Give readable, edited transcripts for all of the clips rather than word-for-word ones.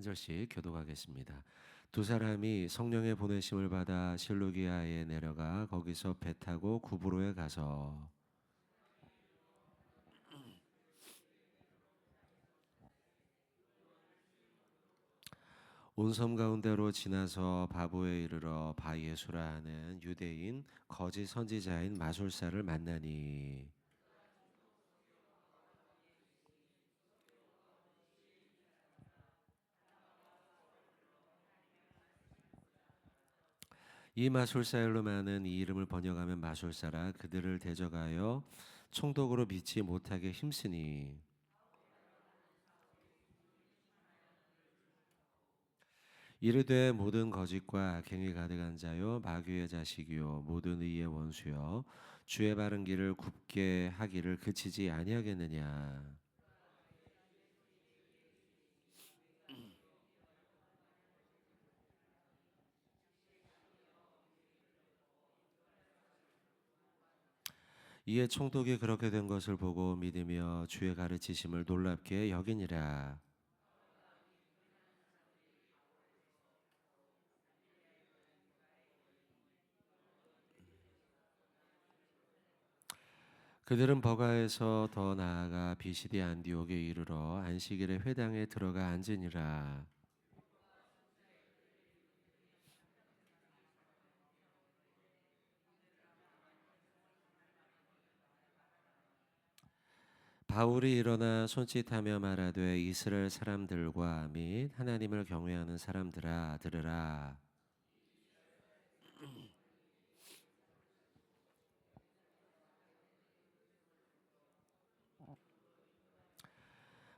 한 절씩 교독하겠습니다. 두 사람이 성령의 보내심을 받아 실루기아에 내려가 거기서 배 타고 구브로에 가서 온 섬 가운데로 지나서 바보에 이르러 바예수라 하는 유대인 거짓 선지자인 마술사를 만나니 이 마술사일로 많은 이 이름을 번역하면 마술사라 그들을 대적하여 총독으로 믿지 못하게 힘쓰니 이르되 모든 거짓과 악행이 가득한 자요 마귀의 자식이요 모든 의의 원수요 주의 바른 길을 굽게 하기를 그치지 아니하겠느냐. 이에 총독이 그렇게 된 것을 보고 믿으며 주의 가르치심을 놀랍게 여기니라. 그들은 버가에서 더 나아가 비시디 안디옥에 이르러 안식일에 회당에 들어가 앉으니라. 바울이 일어나 손짓하며 말하되 이스라엘 사람들과 및 하나님을 경외하는 사람들아 들으라.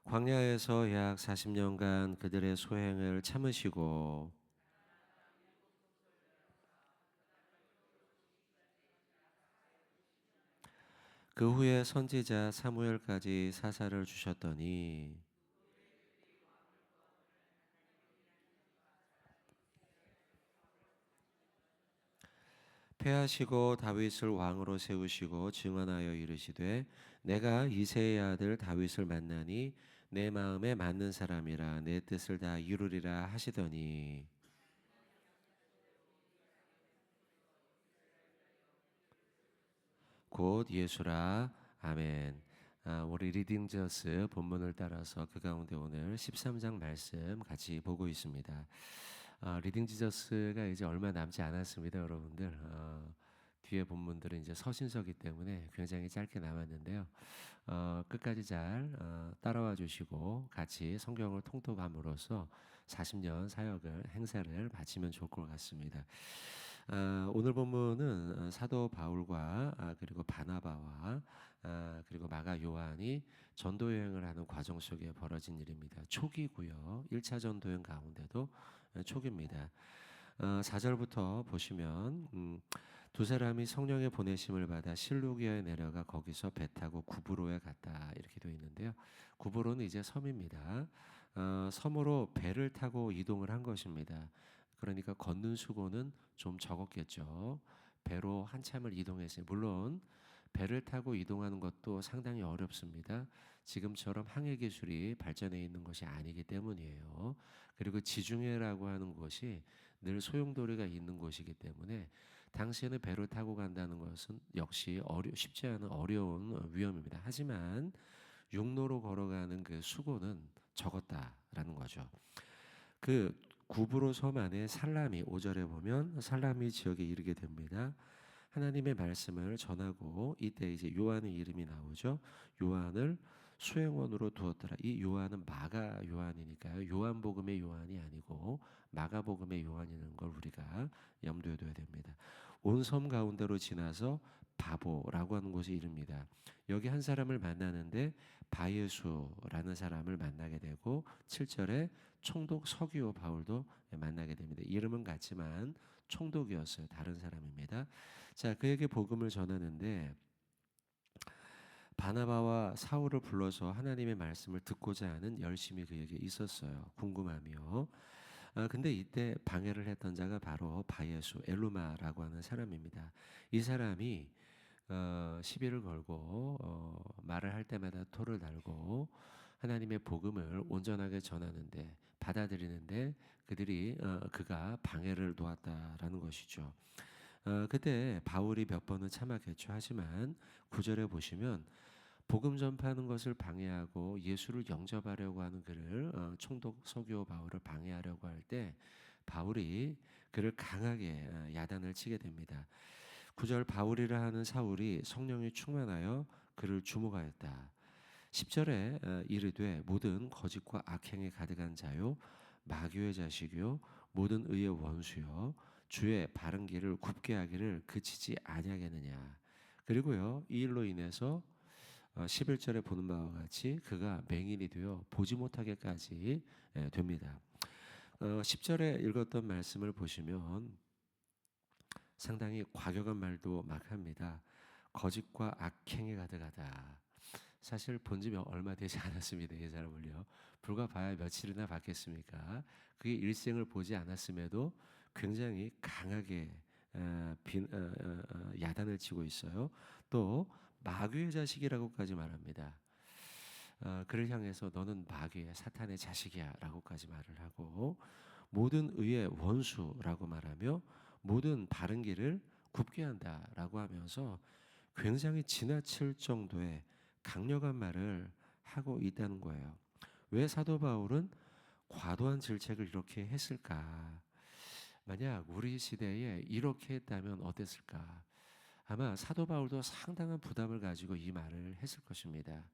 광야에서 약 40년간 그들의 소행을 참으시고 그 후에 선지자 사무엘까지 사사를 주셨더니 패하시고 다윗을 왕으로 세우시고 증언하여 이르시되 내가 이새의 아들 다윗을 만나니 내 마음에 맞는 사람이라 내 뜻을 다 이루리라 하시더니 곧 예수라. 아멘. 우리 리딩저스 본문을 따라서 그 가운데 오늘 13장 말씀 같이 보고 있습니다. 리딩 지저스가 이제 얼마 남지 않았습니다, 여러분들. 뒤에 본문들은 이제 서신서기 때문에 굉장히 짧게 남았는데요. 끝까지 잘 따라와 주시고 같이 성경을 통독함으로써 40년 사역을 행사를 마치면 좋을 것 같습니다. 오늘 본문은 사도 바울과 그리고 바나바와 그리고 마가 요한이 전도 여행을 하는 과정 속에 벌어진 일입니다. 초기고요. 1차 전도 여행 가운데도 초기입니다. 4절부터 보시면 두 사람이 성령의 보내심을 받아 실루기아에 내려가 거기서 배 타고 구브로에 갔다 이렇게 되어 있는데요. 구브로는 이제 섬입니다. 섬으로 배를 타고 이동을 한 것입니다. 그러니까 걷는 수고는 좀 적었겠죠. 배로 한참을 이동했어요. 물론 배를 타고 이동하는 것도 상당히 어렵습니다. 지금처럼 항해 기술이 발전해 있는 것이 아니기 때문이에요. 그리고 지중해라고 하는 곳이 늘 소용돌이가 있는 곳이기 때문에 당시에는 배를 타고 간다는 것은 역시 쉽지 않은 어려운 위험입니다. 하지만 육로로 걸어가는 그 수고는 적었다라는 거죠. 그 구브로 섬 안에 살라미 5절에 보면 살라미 지역에 이르게 됩니다. 하나님의 말씀을 전하고 이때 이제 요한의 이름이 나오죠. 요한을 수행원으로 두었더라. 이 요한은 마가 요한이니까요. 요한복음의 요한이 아니고 마가복음의 요한이라는 걸 우리가 염두에 둬야 됩니다. 온 섬 가운데로 지나서 바보라고 하는 곳에 이릅니다. 여기 한 사람을 만나는데 바예수라는 사람을 만나게 되고 7절에 총독 서기오 바울도 만나게 됩니다. 이름은 같지만 총독이었어요. 다른 사람입니다. 자, 그에게 복음을 전하는데 바나바와 사울을 불러서 하나님의 말씀을 듣고자 하는 열심이 그에게 있었어요. 궁금하며. 근데 이때 방해를 했던 자가 바로 바예수 엘루마라고 하는 사람입니다. 이 사람이 시비를 걸고 말을 할 때마다 토를 달고 하나님의 복음을 온전하게 전하는데 받아들이는데 그가 방해를 놓았다라는 것이죠. 그때 바울이 몇 번은 참았겠죠. 하지만 9절에 보시면 복음 전파하는 것을 방해하고 예수를 영접하려고 하는 그를 총독 서기오 바울을 방해하려고 할 때 바울이 그를 강하게 야단을 치게 됩니다. 9절 바울이라 하는 사울이 성령이 충만하여 그를 주목하였다. 10절에 이르되 모든 거짓과 악행에 가득한 자요 마귀의 자식이요 모든 의의 원수요 주의 바른 길을 굽게 하기를 그치지 아니하겠느냐. 그리고요 이 일로 인해서 11절에 보는 바와 같이 그가 맹인이 되어 보지 못하게까지 됩니다. 10절에 읽었던 말씀을 보시면 상당히 과격한 말도 막 합니다. 거짓과 악행에 가득하다. 사실 본지 얼마 되지 않았습니다. 이 사람을요. 불과 봐야 며칠이나 받겠습니까? 그게 일생을 보지 않았음에도 굉장히 강하게 야단을 치고 있어요. 또 마귀의 자식이라고까지 말합니다. 그를 향해서 너는 마귀의 사탄의 자식이야 라고까지 말을 하고 모든 의의 원수라고 말하며 모든 바른 길을 굽게 한다라고 하면서 굉장히 지나칠 정도의 강력한 말을 하고 있다는 거예요. 왜 사도 바울은 과도한 질책을 이렇게 했을까? 만약 우리 시대에 이렇게 했다면 어땠을까? 아마 사도 바울도 상당한 부담을 가지고 이 말을 했을 것입니다.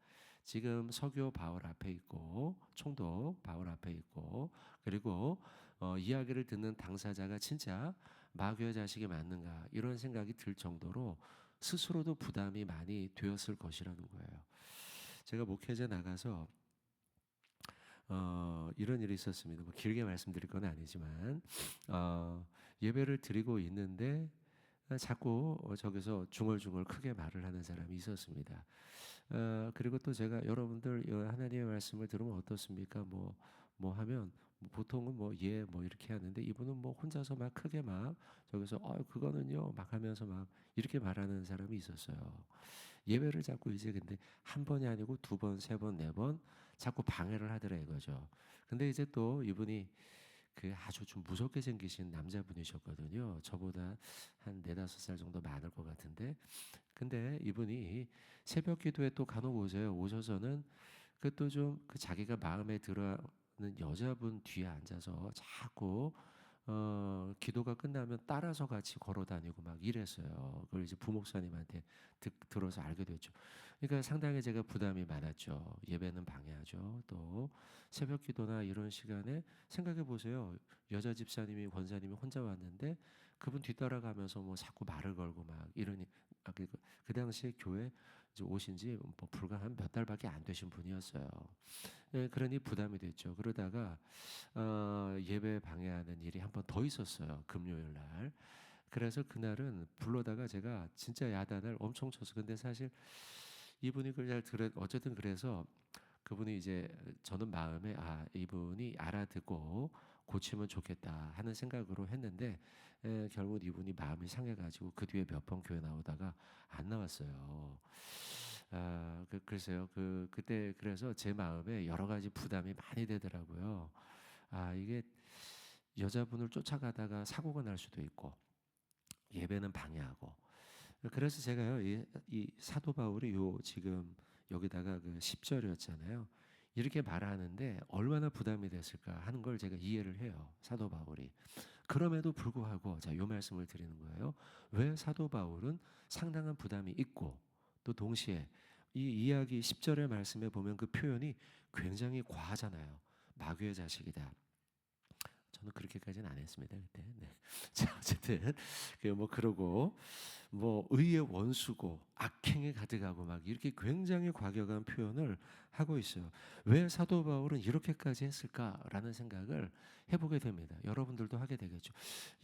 지금 서교 바울 앞에 있고 총독 바울 앞에 있고 그리고 이야기를 듣는 당사자가 진짜 마귀의 자식이 맞는가 이런 생각이 들 정도로 스스로도 부담이 많이 되었을 것이라는 거예요. 제가 목회자 나가서 이런 일이 있었습니다. 뭐 길게 말씀드릴 건 아니지만 예배를 드리고 있는데 자꾸 저기서 중얼중얼 크게 말을 하는 사람이 있었습니다. 그리고 또 제가 여러분들 하나님의 말씀을 들으면 어떻습니까? 뭐 하면 보통은 뭐 이렇게 하는데 이분은 뭐 혼자서 막 크게 막 저기서 그거는요 막 하면서 막 이렇게 말하는 사람이 있었어요. 예배를 자꾸 이제 근데 한 번이 아니고 두 번, 세 번, 네 번 자꾸 방해를 하더라 이거죠. 근데 이제 또 이분이 그 아주 좀 무섭게 생기신 남자분이셨거든요. 저보다 한 4~5살 정도 많을 것 같은데 근데 이분이 새벽 기도에 또 간혹 오세요. 오셔서는 그 또 좀 그 자기가 마음에 들어하는 여자분 뒤에 앉아서 자꾸 기도가 끝나면 따라서 같이 걸어 다니고 막 이랬어요. 그걸 이제 부목사님한테 들어서 알게 됐죠. 그러니까 상당히 제가 부담이 많았죠. 예배는 방해하죠. 또 새벽 기도나 이런 시간에 생각해 보세요. 여자 집사님이 권사님이 혼자 왔는데 그분 뒤따라가면서 뭐 자꾸 말을 걸고 막 이러니 그 당시에 교회 이제 오신 지 뭐 불과 한 몇 달밖에 안 되신 분이었어요. 예, 그러니 부담이 됐죠. 그러다가 예배 방해하는 일이 한 번 더 있었어요. 금요일 날. 그래서 그날은 불러다가 제가 진짜 야단을 엄청 쳤어요. 근데 사실 이분이 그걸 잘 들어 어쨌든 그래서 그분이 이제 저는 마음에 이분이 알아듣고 고치면 좋겠다 하는 생각으로 했는데 결국 이분이 마음이 상해가지고 그 뒤에 몇 번 교회 나오다가 안 나왔어요. 글쎄요. 그때 그래서 제 마음에 여러 가지 부담이 많이 되더라고요. 이게 여자분을 쫓아가다가 사고가 날 수도 있고 예배는 방해하고 그래서 제가요 이 사도 바울이 요 지금 여기다가 그 10절이었잖아요. 이렇게 말하는데 얼마나 부담이 됐을까 하는 걸 제가 이해를 해요. 사도 바울이. 그럼에도 불구하고 요 말씀을 드리는 거예요. 왜 사도 바울은 상당한 부담이 있고 또 동시에 이 이야기 10절의 말씀에 보면 그 표현이 굉장히 과하잖아요. 마귀의 자식이다. 저는 그렇게까지는 안 했습니다 그때. 네. 자 어쨌든 그러고 의의 원수고 악행에 가득하고 막 이렇게 굉장히 과격한 표현을 하고 있어요. 왜 사도 바울은 이렇게까지 했을까라는 생각을 해보게 됩니다. 여러분들도 하게 되겠죠.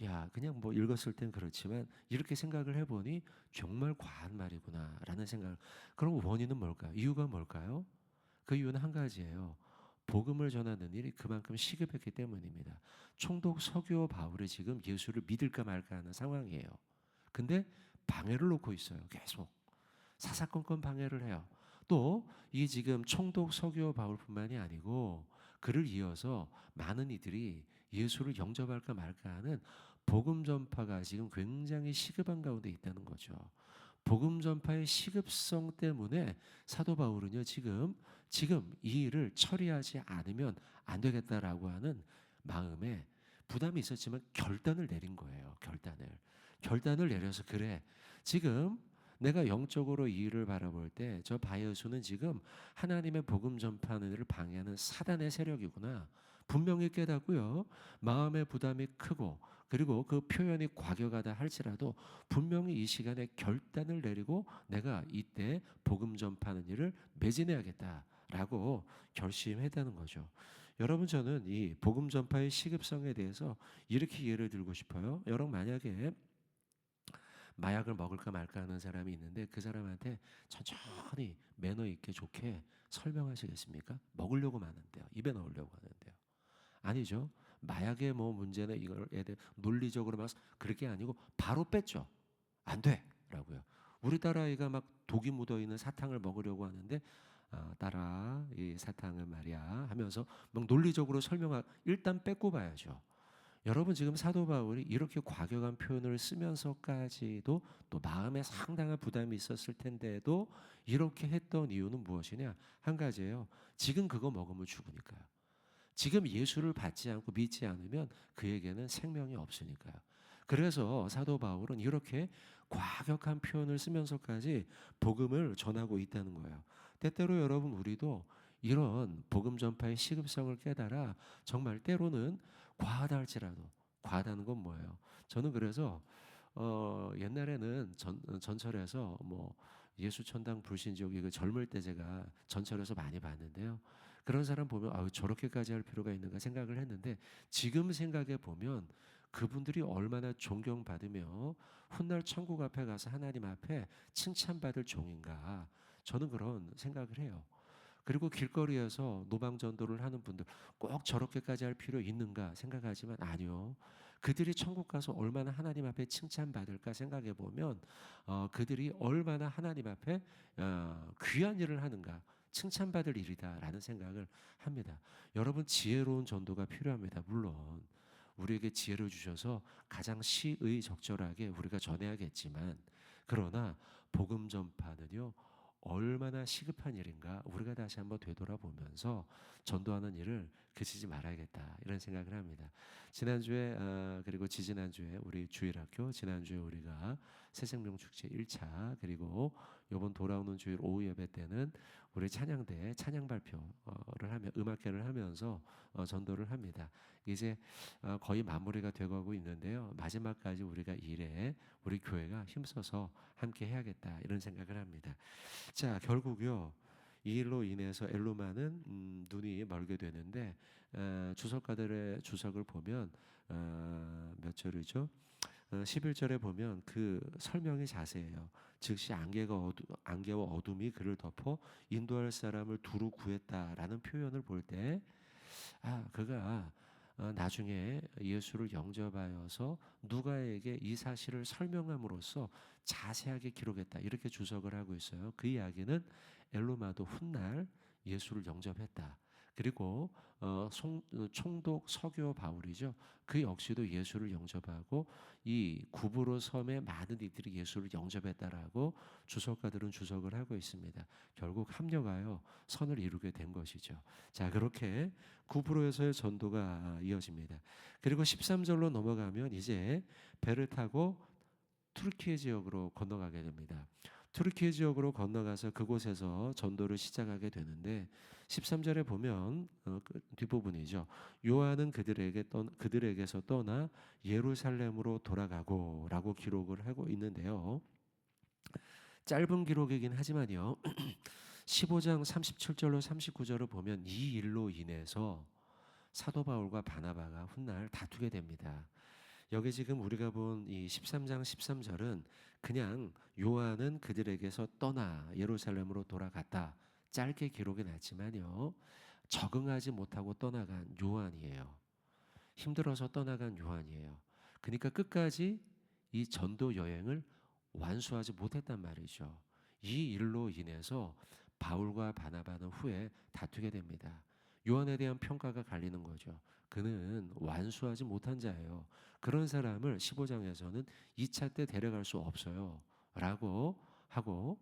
야 그냥 읽었을 땐 그렇지만 이렇게 생각을 해보니 정말 과한 말이구나라는 생각을. 그럼 원인은 뭘까요? 이유가 뭘까요? 그 이유는 한 가지예요. 복음을 전하는 일이 그만큼 시급했기 때문입니다. 총독 서기오 바울이 지금 예수를 믿을까 말까 하는 상황이에요. 근데 방해를 놓고 있어요. 계속 사사건건 방해를 해요. 또 이 지금 총독 서기오 바울뿐만이 아니고 그를 이어서 많은 이들이 예수를 영접할까 말까 하는 복음 전파가 지금 굉장히 시급한 가운데 있다는 거죠. 복음 전파의 시급성 때문에 사도 바울은요, 지금 이 일을 처리하지 않으면 안 되겠다라고 하는 마음에 부담이 있었지만 결단을 내린 거예요. 결단을 내려서, 그래, 지금 내가 영적으로 이 일을 바라볼 때 저 바이오스는 지금 하나님의 복음 전파하는 일을 방해하는 사단의 세력이구나 분명히 깨닫고요, 마음의 부담이 크고 그리고 그 표현이 과격하다 할지라도 분명히 이 시간에 결단을 내리고 내가 이때 복음 전파하는 일을 매진해야겠다라고 결심했다는 거죠. 여러분, 저는 이 복음 전파의 시급성에 대해서 이렇게 예를 들고 싶어요. 여러분, 만약에 마약을 먹을까 말까 하는 사람이 있는데 그 사람한테 천천히 매너 있게 좋게 설명하시겠습니까? 먹으려고만 하는데요. 입에 넣으려고 하는데요. 아니죠. 마약의 뭐 문제는 이걸 애들 논리적으로 막 그렇게 아니고 바로 뺐죠. 안 돼라고요. 우리 딸아이가 막 독이 묻어 있는 사탕을 먹으려고 하는데 딸아, 이 사탕은 말이야 하면서 막 논리적으로 일단 뺏고 봐야죠. 여러분, 지금 사도 바울이 이렇게 과격한 표현을 쓰면서까지도 또 마음에 상당한 부담이 있었을 텐데도 이렇게 했던 이유는 무엇이냐? 한 가지예요. 지금 그거 먹으면 죽으니까요. 지금 예수를 받지 않고 믿지 않으면 그에게는 생명이 없으니까요. 그래서 사도 바울은 이렇게 과격한 표현을 쓰면서까지 복음을 전하고 있다는 거예요. 때때로 여러분, 우리도 이런 복음 전파의 시급성을 깨달아 정말 때로는 과하다 할지라도, 과하다는 건 뭐예요? 저는 그래서 옛날에는 전철에서 뭐 예수 천당 불신지옥 이거 젊을 때 제가 전철에서 많이 봤는데요. 그런 사람 보면 저렇게까지 할 필요가 있는가 생각을 했는데 지금 생각해 보면 그분들이 얼마나 존경받으며 훗날 천국 앞에 가서 하나님 앞에 칭찬받을 종인가, 저는 그런 생각을 해요. 그리고 길거리에서 노방전도를 하는 분들 꼭 저렇게까지 할 필요 있는가 생각하지만 아니요. 그들이 천국 가서 얼마나 하나님 앞에 칭찬받을까 생각해 보면 그들이 얼마나 하나님 앞에 귀한 일을 하는가, 칭찬받을 일이다라는 생각을 합니다. 여러분, 지혜로운 전도가 필요합니다. 물론 우리에게 지혜를 주셔서 가장 시의적절하게 우리가 전해야겠지만, 그러나 복음 전파는요, 얼마나 시급한 일인가 우리가 다시 한번 되돌아보면서 전도하는 일을 그치지 말아야겠다, 이런 생각을 합니다. 지난주에 그리고 지지난주에 우리 주일학교, 지난주에 우리가 새생명 축제 1차, 그리고 이번 돌아오는 주일 오후 예배 때는 우리 찬양대 찬양 발표를 하며 음악회를 하면서 전도를 합니다. 이제 거의 마무리가 되어가고 있는데요. 마지막까지 우리가 일에 우리 교회가 힘써서 함께 해야겠다, 이런 생각을 합니다. 자, 결국요, 이 일로 인해서 엘루마는 눈이 멀게 되는데 주석가들의 주석을 보면 몇 절이죠? 11절에 보면 그 설명이 자세해요. 즉시 안개와 어둠이 그를 덮어 인도할 사람을 두루 구했다라는 표현을 볼 때 그가 나중에 예수를 영접하여서 누가에게 이 사실을 설명함으로써 자세하게 기록했다, 이렇게 주석을 하고 있어요. 그 이야기는 엘로마도 훗날 예수를 영접했다. 그리고 총독 서기오 바울이죠. 그 역시도 예수를 영접하고 이 구브로 섬의 많은 이들이 예수를 영접했다라고 주석가들은 주석을 하고 있습니다. 결국 합력하여 선을 이루게 된 것이죠. 자, 그렇게 구브로에서의 전도가 이어집니다. 그리고 13절로 넘어가면 이제 배를 타고 투르키예 지역으로 건너가게 됩니다. 투르키예 지역으로 건너가서 그곳에서 전도를 시작하게 되는데 13절에 보면 그 뒷부분이죠. 요한은 그들에게서 떠나 예루살렘으로 돌아가고라고 기록을 하고 있는데요. 짧은 기록이긴 하지만요. 15장 37절로 39절을 보면 이 일로 인해서 사도 바울과 바나바가 훗날 다투게 됩니다. 여기 지금 우리가 본 이 13장 13절은 그냥 요한은 그들에게서 떠나 예루살렘으로 돌아갔다, 짧게 기록이 났지만요, 적응하지 못하고 떠나간 요한이에요. 힘들어서 떠나간 요한이에요. 그러니까 끝까지 이 전도 여행을 완수하지 못했단 말이죠. 이 일로 인해서 바울과 바나바는 후에 다투게 됩니다. 요한에 대한 평가가 갈리는 거죠. 그는 완수하지 못한 자예요. 그런 사람을 15장에서는 2차 때 데려갈 수 없어요. 라고 하고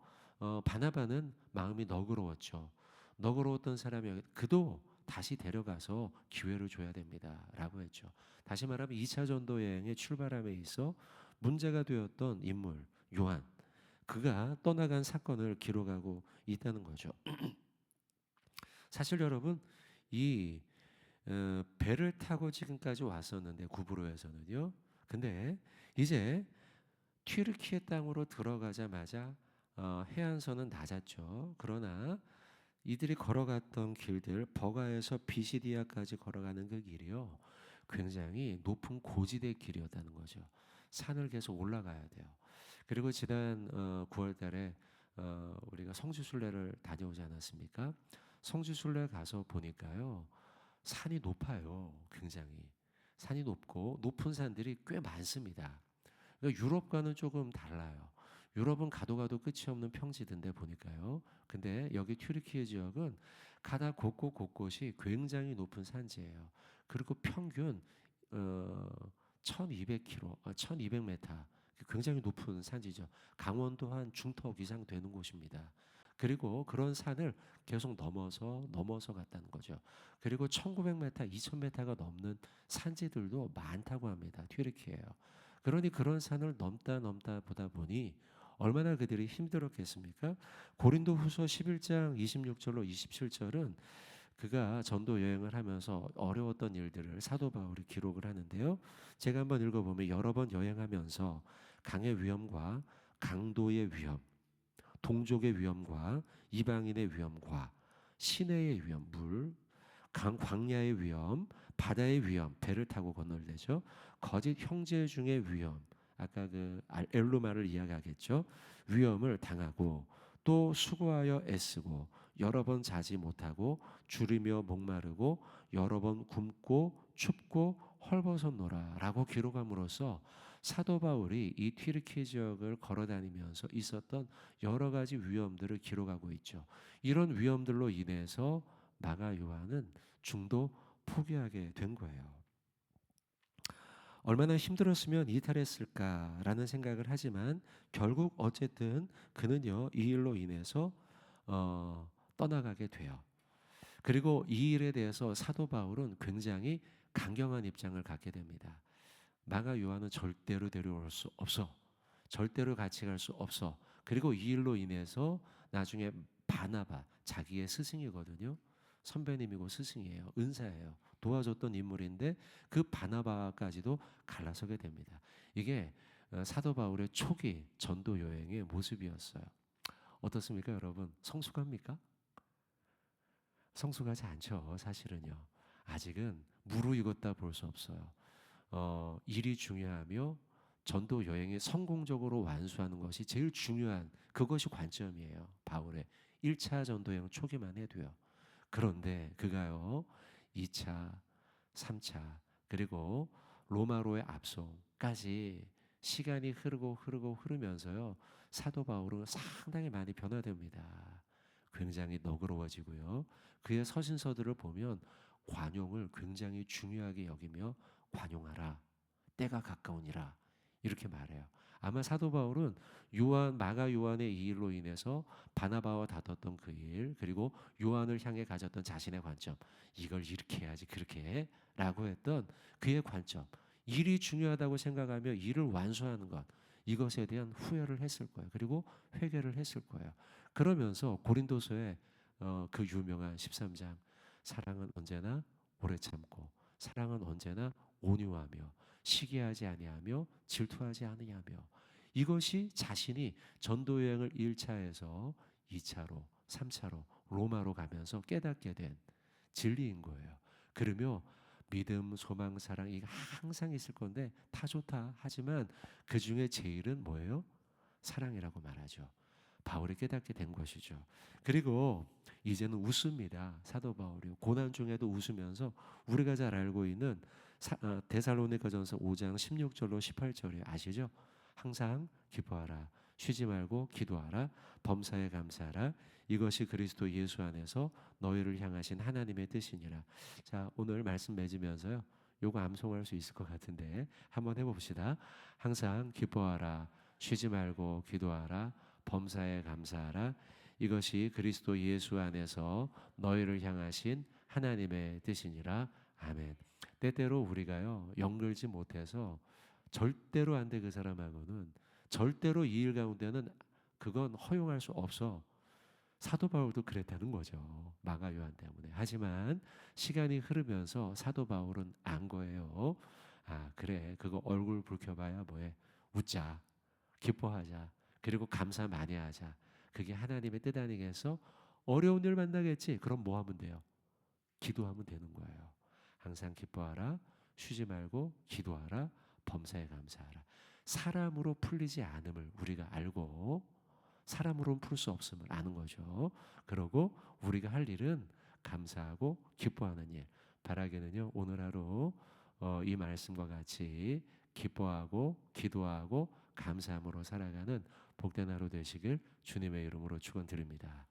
바나바는 마음이 너그러웠죠. 너그러웠던 사람이 그도 다시 데려가서 기회를 줘야 됩니다. 라고 했죠. 다시 말하면 2차 전도 여행의 출발함에 있어 문제가 되었던 인물 요한, 그가 떠나간 사건을 기록하고 있다는 거죠. 사실 여러분, 이 배를 타고 지금까지 왔었는데 구브로에서는요. 근데 이제 튀르키예 땅으로 들어가자마자 해안선은 낮았죠. 그러나 이들이 걸어갔던 길들, 버가에서 비시디아까지 걸어가는 그 길이요, 굉장히 높은 고지대 길이었다는 거죠. 산을 계속 올라가야 돼요. 그리고 지난 9월달에 우리가 성지순례를 다녀오지 않았습니까? 성지순례 가서 보니까요, 산이 높아요. 굉장히 산이 높고 높은 산들이 꽤 많습니다. 그러니까 유럽과는 조금 달라요. 유럽은 가도 가도 끝이 없는 평지인데 보니까요. 근데 여기 튀르키예 지역은 가다 곳곳이 굉장히 높은 산지예요. 그리고 평균 어 1200km, 1200m. 굉장히 높은 산지죠. 강원도 한 중턱 이상 되는 곳입니다. 그리고 그런 산을 계속 넘어서 갔다는 거죠. 그리고 1900m, 2000m가 넘는 산지들도 많다고 합니다. 튀르키예요. 그러니 그런 산을 넘다 보다 보니 얼마나 그들이 힘들었겠습니까? 고린도후서 11장 26절로 27절은 그가 전도 여행을 하면서 어려웠던 일들을 사도 바울이 기록을 하는데요. 제가 한번 읽어보면, 여러 번 여행하면서 강의 위험과 강도의 위험, 동족의 위험과 이방인의 위험과 시내의 위험, 광야의 위험, 바다의 위험, 배를 타고 건널대죠. 거짓 형제 중의 위험, 아까 그 엘루마를 이야기하겠죠. 위험을 당하고 또 수고하여 애쓰고 여러 번 자지 못하고 줄이며 목마르고 여러 번 굶고 춥고 헐벗었노라라고 기록함으로써 사도 바울이 이 튀르키예 지역을 걸어다니면서 있었던 여러 가지 위험들을 기록하고 있죠. 이런 위험들로 인해서 마가 요한은 중도 포기하게 된 거예요. 얼마나 힘들었으면 이탈했을까라는 생각을 하지만 결국 어쨌든 그는요, 이 일로 인해서 떠나가게 돼요. 그리고 이 일에 대해서 사도 바울은 굉장히 강경한 입장을 갖게 됩니다. 마가 요한은 절대로 데려올 수 없어. 절대로 같이 갈 수 없어. 그리고 이 일로 인해서 나중에 바나바, 자기의 스승이거든요. 선배님이고 스승이에요. 은사예요. 도와줬던 인물인데 그 바나바까지도 갈라서게 됩니다. 이게 사도 바울의 초기 전도 여행의 모습이었어요. 어떻습니까, 여러분? 성숙합니까? 성숙하지 않죠, 사실은요. 아직은 무르익었다 볼 수 없어요. 일이 중요하며 전도 여행이 성공적으로 완수하는 것이 제일 중요한, 그것이 관점이에요. 바울의 1차 전도 여행 초기만 해도요. 그런데 그가요, 2차, 3차, 그리고 로마로의 압송까지 시간이 흐르면서요, 사도 바울은 상당히 많이 변화됩니다. 굉장히 너그러워지고요. 그의 서신서들을 보면 관용을 굉장히 중요하게 여기며 관용하라, 때가 가까우니라, 이렇게 말해요. 아마 사도 바울은 마가 요한의 이 일로 인해서 바나바와 다퉜던 그 일, 그리고 요한을 향해 가졌던 자신의 관점, 이걸 이렇게 해야지 그렇게 해 라고 했던 그의 관점, 일이 중요하다고 생각하며 일을 완수하는 것, 이것에 대한 후회를 했을 거예요. 그리고 회개를 했을 거예요. 그러면서 고린도서의 그 유명한 13장, 사랑은 언제나 오래 참고 사랑은 언제나 온유하며 시기하지 아니하며 질투하지 아니하며, 이것이 자신이 전도 여행을 1차에서 2차로 3차로 로마로 가면서 깨닫게 된 진리인 거예요. 그러며 믿음, 소망, 사랑, 이게 항상 있을 건데 다 좋다 하지만 그 중에 제일은 뭐예요? 사랑이라고 말하죠. 바울이 깨닫게 된 것이죠. 그리고 이제는 웃습니다. 사도 바울이 고난 중에도 웃으면서 우리가 잘 알고 있는 데살로니가전서 5장 16절로 18절에 아시죠? 항상 기뻐하라, 쉬지 말고 기도하라. 범사에 감사하라. 이것이 그리스도 예수 안에서 너희를 향하신 하나님의 뜻이니라. 자, 오늘 말씀 맺으면서요, 요거 암송할 수 있을 것 같은데 한번 해봅시다. 항상 기뻐하라. 쉬지 말고 기도하라. 범사에 감사하라. 이것이 그리스도 예수 안에서 너희를 향하신 하나님의 뜻이니라. 아멘. 때때로 우리가요, 영글지 못해서 절대로 안 돼, 그 사람하고는 절대로 이 일 가운데는 그건 허용할 수 없어. 사도 바울도 그랬다는 거죠. 마가 요한 때문에. 하지만 시간이 흐르면서 사도 바울은 안 거예요. 아, 그래. 그거 얼굴 붉혀봐야 뭐해. 웃자. 기뻐하자. 그리고 감사 많이 하자. 그게 하나님의 뜻 아니겠어? 어려운 일 만나겠지. 그럼 뭐 하면 돼요? 기도하면 되는 거예요. 항상 기뻐하라. 쉬지 말고 기도하라. 범사에 감사하라. 사람으로 풀리지 않음을 우리가 알고 사람으로는 풀 수 없음을 아는 거죠. 그러고 우리가 할 일은 감사하고 기뻐하는 일. 바라기는요, 오늘 하루 이 말씀과 같이 기뻐하고 기도하고 감사함으로 살아가는 복된 하루 되시길 주님의 이름으로 축원드립니다.